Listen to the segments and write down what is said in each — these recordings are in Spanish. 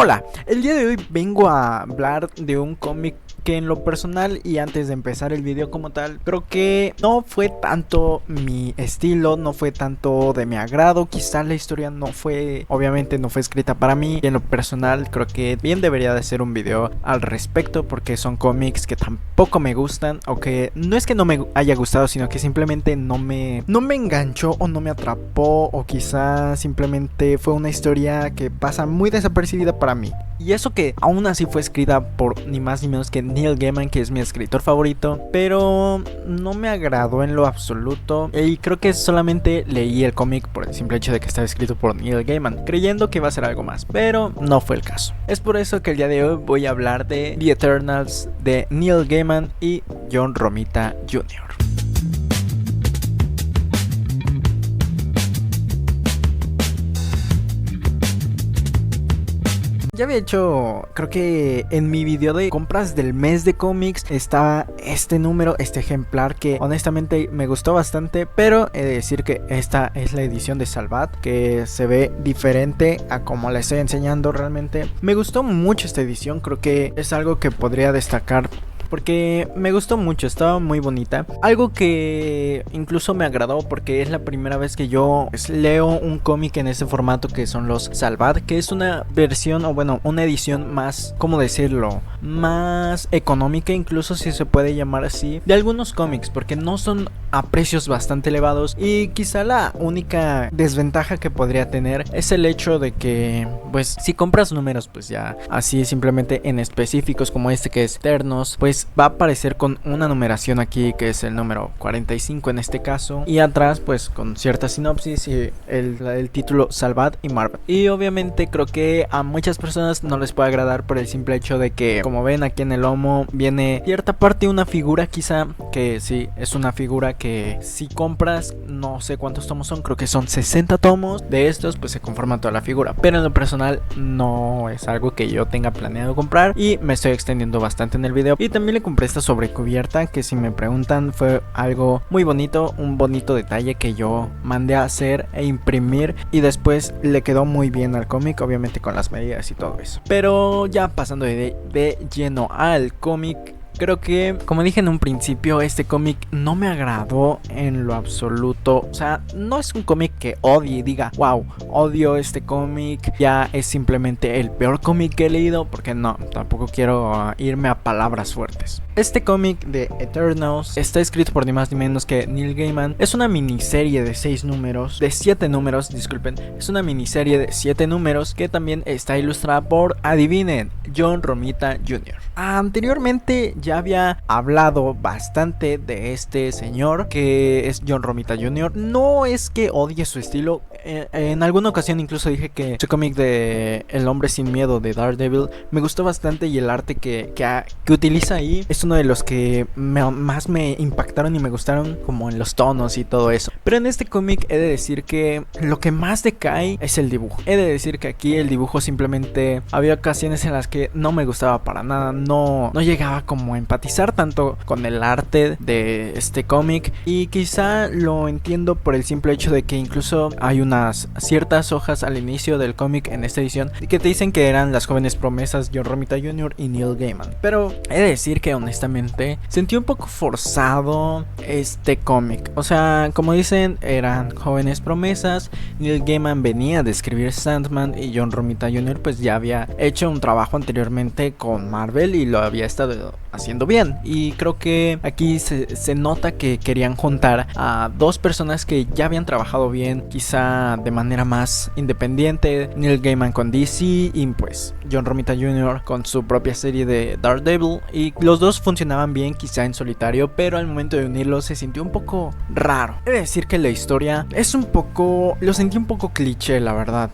Hola, el día de hoy vengo a hablar de un cómic que en lo personal y antes de empezar el video como tal, creo que no fue tanto mi estilo, no fue tanto de mi agrado, quizá la historia obviamente no fue escrita para mí, y en lo personal creo que bien debería de ser un video al respecto porque son cómics que tampoco me gustan, o que no es que no me haya gustado, sino que simplemente no me enganchó o no me atrapó, o quizá simplemente fue una historia que pasa muy desapercibida para mí. Y eso que aún así fue escrita por ni más ni menos que Neil Gaiman, que es mi escritor favorito, pero no me agradó en lo absoluto. Y creo que solamente leí el cómic por el simple hecho de que estaba escrito por Neil Gaiman, creyendo que iba a ser algo más, pero no fue el caso. Es por eso que el día de hoy voy a hablar de The Eternals de Neil Gaiman y John Romita Jr. Ya había hecho, creo que en mi video de compras del mes de cómics estaba este número, este ejemplar que honestamente me gustó bastante, pero he de decir que esta es la edición de Salvat, que se ve diferente a como la estoy enseñando realmente. Me gustó mucho esta edición, creo que es algo que podría destacar porque me gustó mucho, estaba muy bonita. Algo que incluso me agradó porque es la primera vez que yo leo un cómic en este formato, que son los Salvat, que es una versión, o bueno, una edición más, ¿cómo decirlo? Más económica, incluso si se puede llamar así, de algunos cómics, porque no son a precios bastante elevados. Y quizá la única desventaja que podría tener es el hecho de que, pues, si compras números, pues ya así simplemente en específicos como este que es Eternos, pues va a aparecer con una numeración aquí que es el número 45 en este caso, y atrás pues con cierta sinopsis y el título Salvat y Marvel. Y obviamente creo que a muchas personas no les puede agradar por el simple hecho de que, como ven aquí en el lomo, viene cierta parte una figura, quizá que sí, es una figura que si compras, no sé cuántos tomos son, creo que son 60 tomos de estos, pues se conforma toda la figura, pero en lo personal no es algo que yo tenga planeado comprar y me estoy extendiendo bastante en el video. Y también le compré esta sobrecubierta, que si me preguntan fue algo muy bonito, un bonito detalle que yo mandé a hacer e imprimir, y después le quedó muy bien al cómic, obviamente con las medidas y todo eso. Pero ya pasando de lleno al cómic, creo que, como dije en un principio, este cómic no me agradó en lo absoluto. O sea, no es un cómic que odie y diga, wow, odio este cómic, ya es simplemente el peor cómic que he leído, porque no, tampoco quiero irme a palabras fuertes. Este cómic de Eternals está escrito por ni más ni menos que Neil Gaiman. Es una miniserie de 7 números, disculpen. Es una miniserie de 7 números que también está ilustrada por, adivinen, John Romita Jr. Anteriormente ya había hablado bastante de este señor, que es John Romita Jr. No es que odie su estilo. En alguna ocasión incluso dije que su cómic de El Hombre Sin Miedo de Daredevil me gustó bastante, y el arte que utiliza ahí es uno de los que más me impactaron y me gustaron, como en los tonos y todo eso. Pero en este cómic he de decir que lo que más decae es el dibujo. He de decir que aquí el dibujo simplemente, había ocasiones en las que no me gustaba para nada, no llegaba como a empatizar tanto con el arte de este cómic, y quizá lo entiendo por el simple hecho de que incluso hay unas ciertas hojas al inicio del cómic en esta edición que te dicen que eran las jóvenes promesas John Romita Jr. y Neil Gaiman. Pero he de decir que honestamente sentí un poco forzado este cómic. O sea, como dicen, eran jóvenes promesas. Neil Gaiman venía de escribir Sandman, y John Romita Jr. pues ya había hecho un trabajo anteriormente con Marvel y lo había estado haciendo bien. Y creo que aquí se nota que querían juntar a dos personas que ya habían trabajado bien, quizá de manera más independiente. Neil Gaiman con DC y pues John Romita Jr. con su propia serie de Daredevil, y los dos funcionaban bien quizá en solitario, pero al momento de unirlos se sintió un poco raro. He de decir que la historia es un poco, lo sentí un poco cliché, la verdad.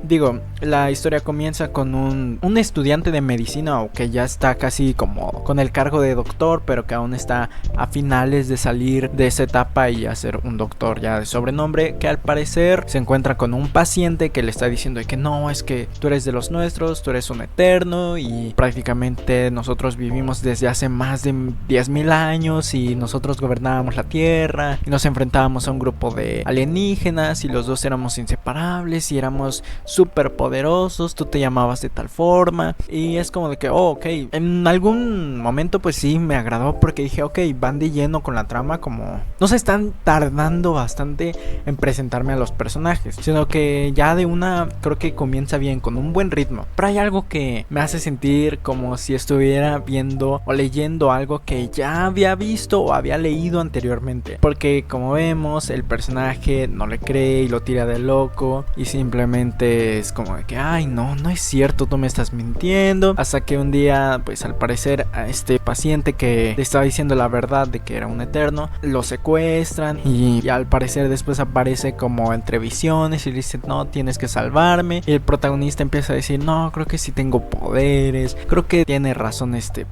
Digo, la historia comienza con un estudiante de medicina, o que ya está casi como con el cargo de doctor, pero que aún está a finales de salir de esa etapa y a ser un doctor ya de sobrenombre, que al parecer se encuentra con un paciente que le está diciendo de que no, es que tú eres de los nuestros, tú eres un eterno, y prácticamente nosotros vivimos desde hace más de 10.000 años y nosotros gobernábamos la tierra y nos enfrentábamos a un grupo de alienígenas y los dos éramos inseparables y éramos súper poderosos poderosos, tú te llamabas de tal forma. Y es como de que, oh, ok, en algún momento pues sí me agradó porque dije, ok, van de lleno con la trama, como no se están tardando bastante en presentarme a los personajes, sino que ya de una creo que comienza bien, con un buen ritmo. Pero hay algo que me hace sentir como si estuviera viendo o leyendo algo que ya había visto o había leído anteriormente, porque como vemos el personaje no le cree y lo tira de loco y simplemente es como de que, ay, no es cierto, tú me estás mintiendo, hasta que un día pues al parecer a este paciente que le estaba diciendo la verdad de que era un eterno, lo secuestran y al parecer después aparece como entre visiones y le dice, no, tienes que salvarme, y el protagonista empieza a decir, no, creo que sí tengo poderes, creo que tiene razón este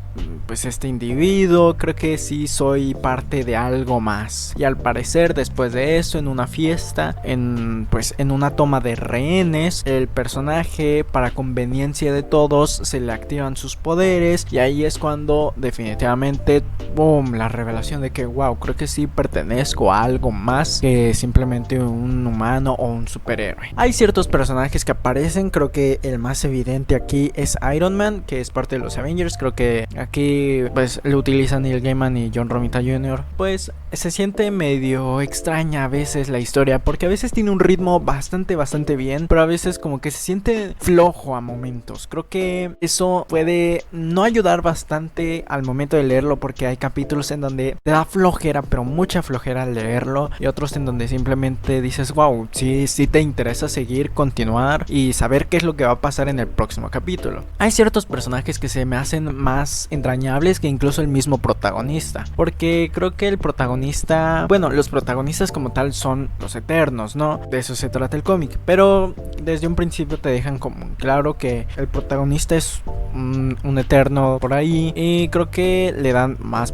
individuo, creo que sí soy parte de algo más. Y al parecer después de eso, en una fiesta, en una toma de rehenes, el personaje, para conveniencia de todos, se le activan sus poderes y ahí es cuando definitivamente, boom, la revelación de que wow, creo que sí pertenezco a algo más que simplemente un humano o un superhéroe. Hay ciertos personajes que aparecen, creo que el más evidente aquí es Iron Man, que es parte de los Avengers. Creo que aquí pues lo utilizan Neil Gaiman y John Romita Jr. Pues se siente medio extraña a veces la historia, porque a veces tiene un ritmo bastante bien, pero a veces como que se siente flojo a momentos. Creo que eso puede no ayudar bastante al momento de leerlo, porque hay capítulos en donde te da flojera, pero mucha flojera al leerlo, y otros en donde simplemente dices, wow, sí te interesa seguir, continuar y saber qué es lo que va a pasar en el próximo capítulo. Hay ciertos personajes que se me hacen más entrañables que incluso el mismo protagonista, porque creo que el protagonista, bueno, los protagonistas como tal son los eternos, ¿no? De eso se trata el cómic, pero desde un principio te dejan como claro que el protagonista es un eterno por ahí, y creo que le dan más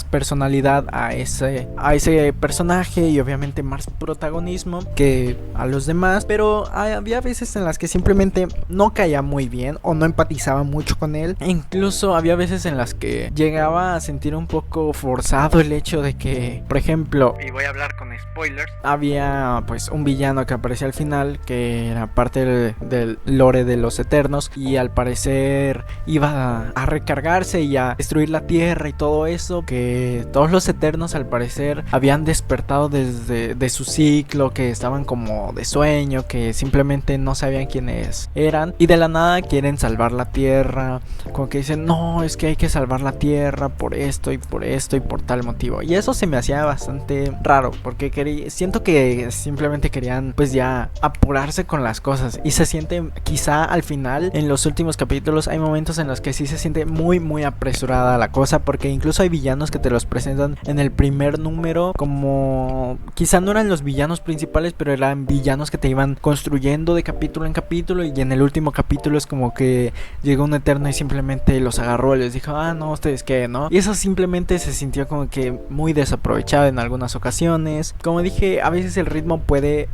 personalidad a ese personaje y obviamente más protagonismo que a los demás, pero había veces en las que simplemente no caía muy bien o no empatizaba mucho con él, e incluso había veces en las que llegaba a sentir un poco forzado el hecho de que, por ejemplo, y voy a hablar con spoilers, había pues un villano que aparecía al final que era parte del lore de los Eternos, y al parecer iba a recargarse y a destruir la tierra y todo eso, que todos los Eternos al parecer habían despertado de su ciclo, que estaban como de sueño, que simplemente no sabían quiénes eran, y de la nada quieren salvar la tierra, como que dicen, no, es que hay que salvar la tierra por esto y por esto y por tal motivo, y eso se me hacía bastante raro, porque siento que simplemente querían pues ya apurarse con las cosas, y se siente quizá al final, en los últimos capítulos, hay momentos en los que sí se siente muy apresurada la cosa, porque incluso hay villanos que te los presentan en el primer número como quizá no eran los villanos principales, pero eran villanos que te iban construyendo de capítulo en capítulo, y en el último capítulo es como que llegó un eterno y simplemente los agarró y les dijo, no, ustedes qué, ¿no? Y eso simplemente se sintió como que muy desaprovechado en algunas ocasiones. Como dije, a veces el ritmo puede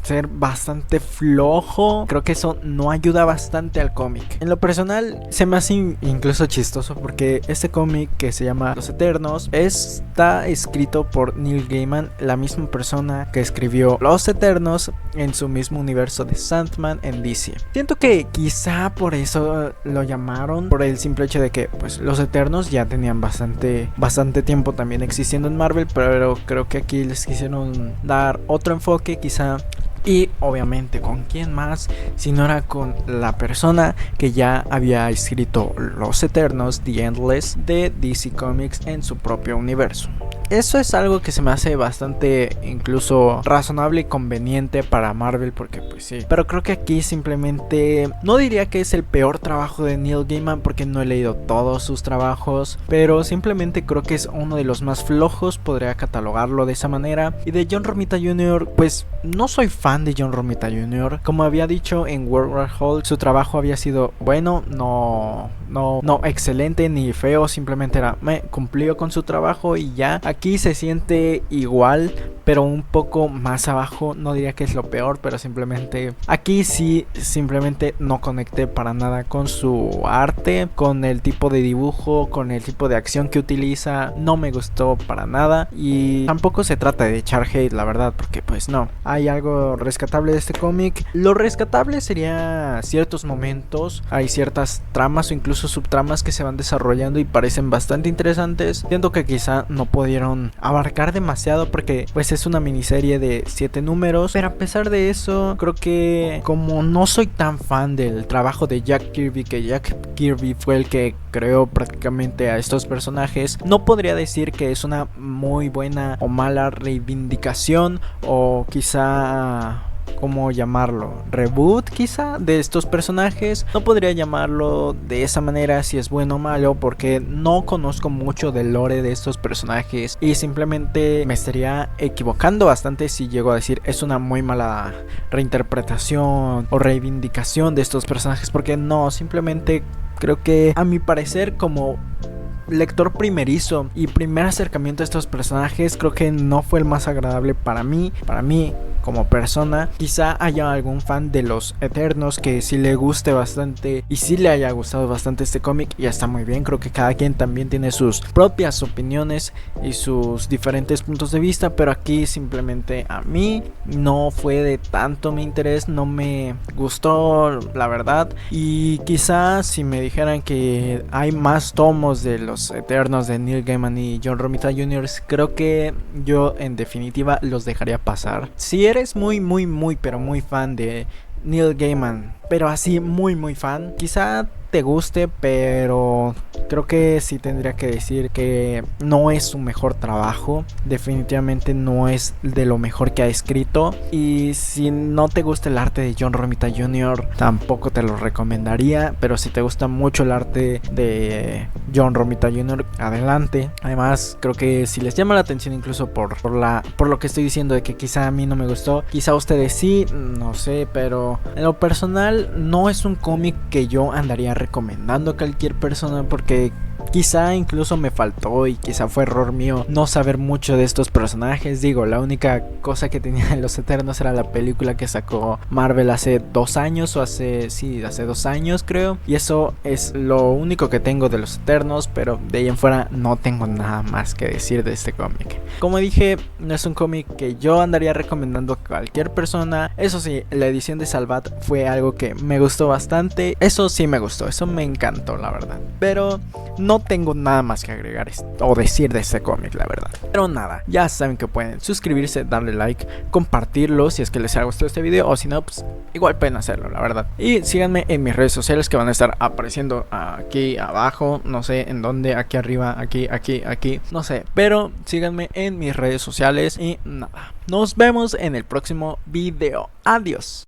ser bastante flojo, creo que eso no ayuda bastante al cómic. En lo personal se me hace incluso chistoso, porque este cómic que se llama Los Eternos está escrito por Neil Gaiman, la misma persona que escribió Los Eternos en su mismo universo de Sandman en DC. Siento que quizá por eso lo llamaron, por el simple hecho de que pues Los Eternos ya tenían bastante tiempo también existiendo en Marvel, pero creo que aquí les quisieron dar otro enfoque quizá. Y obviamente, ¿con quién más? Si no era con la persona que ya había escrito Los Eternos, The Endless, de DC Comics en su propio universo. Eso es algo que se me hace bastante incluso razonable y conveniente para Marvel, porque pues sí. Pero creo que aquí simplemente no diría que es el peor trabajo de Neil Gaiman, porque no he leído todos sus trabajos, pero simplemente creo que es uno de los más flojos, podría catalogarlo de esa manera. Y de John Romita Jr., pues no soy fan de John Romita Jr. Como había dicho en World War Hulk, su trabajo había sido bueno, no excelente ni feo, simplemente cumplió con su trabajo y ya. Aquí se siente igual, pero un poco más abajo. No diría que es lo peor, pero simplemente aquí sí, simplemente no conecté para nada con su arte, con el tipo de dibujo, con el tipo de acción que utiliza. No me gustó para nada y tampoco se trata de echar hate, la verdad, porque pues no. Hay algo rescatable de este cómic. Lo rescatable sería ciertos momentos, hay ciertas tramas o incluso subtramas que se van desarrollando y parecen bastante interesantes. Siento que quizá no pudieron abarcar demasiado porque pues es una miniserie de 7 números, pero a pesar de eso creo que como no soy tan fan del trabajo de Jack Kirby, que Jack Kirby fue el que creó prácticamente a estos personajes, no podría decir que es una muy buena o mala reivindicación o quizá, ¿cómo llamarlo? Reboot quizá de estos personajes. No podría llamarlo de esa manera si es bueno o malo, porque no conozco mucho del lore de estos personajes y simplemente me estaría equivocando bastante si llego a decir es una muy mala reinterpretación o reivindicación de estos personajes, porque no, simplemente creo que a mi parecer como lector primerizo y primer acercamiento a estos personajes, creo que no fue el más agradable para mí como persona. Quizá haya algún fan de los Eternos que sí le guste bastante y sí le haya gustado bastante este cómic, y está muy bien. Creo que cada quien también tiene sus propias opiniones y sus diferentes puntos de vista, pero aquí simplemente a mí no fue de tanto mi interés, no me gustó la verdad. Y quizá si me dijeran que hay más tomos de los Eternos de Neil Gaiman y John Romita Jr., creo que yo en definitiva los dejaría pasar. Si eres muy pero muy fan de Neil Gaiman, pero así muy fan, quizá te guste, pero creo que sí tendría que decir que no es su mejor trabajo. Definitivamente no es de lo mejor que ha escrito. Y si no te gusta el arte de John Romita Jr., tampoco te lo recomendaría. Pero si te gusta mucho el arte de John Romita Jr., adelante. Además, creo que si les llama la atención, incluso por lo que estoy diciendo de que quizá a mí no me gustó, quizá a ustedes sí, no sé, pero en lo personal no es un cómic que yo andaría recomendando a cualquier persona, porque quizá incluso me faltó y quizá fue error mío no saber mucho de estos personajes. Digo, la única cosa que tenía de los Eternos era la película que sacó Marvel hace 2 años o hace 2 años creo, y eso es lo único que tengo de los Eternos, pero de ahí en fuera no tengo nada más que decir de este cómic. Como dije, no es un cómic que yo andaría recomendando a cualquier persona. Eso sí, la edición de Salvat fue algo que me gustó bastante. Eso sí me gustó, eso me encantó la verdad, pero no tengo nada más que agregar o decir de este cómic, la verdad. Pero nada, ya saben que pueden suscribirse, darle like, compartirlo si es que les ha gustado este video, o si no, pues igual pueden hacerlo, la verdad. Y síganme en mis redes sociales que van a estar apareciendo aquí abajo, no sé en dónde, aquí arriba, aquí, no sé, pero síganme en mis redes sociales y nada. Nos vemos en el próximo video. Adiós.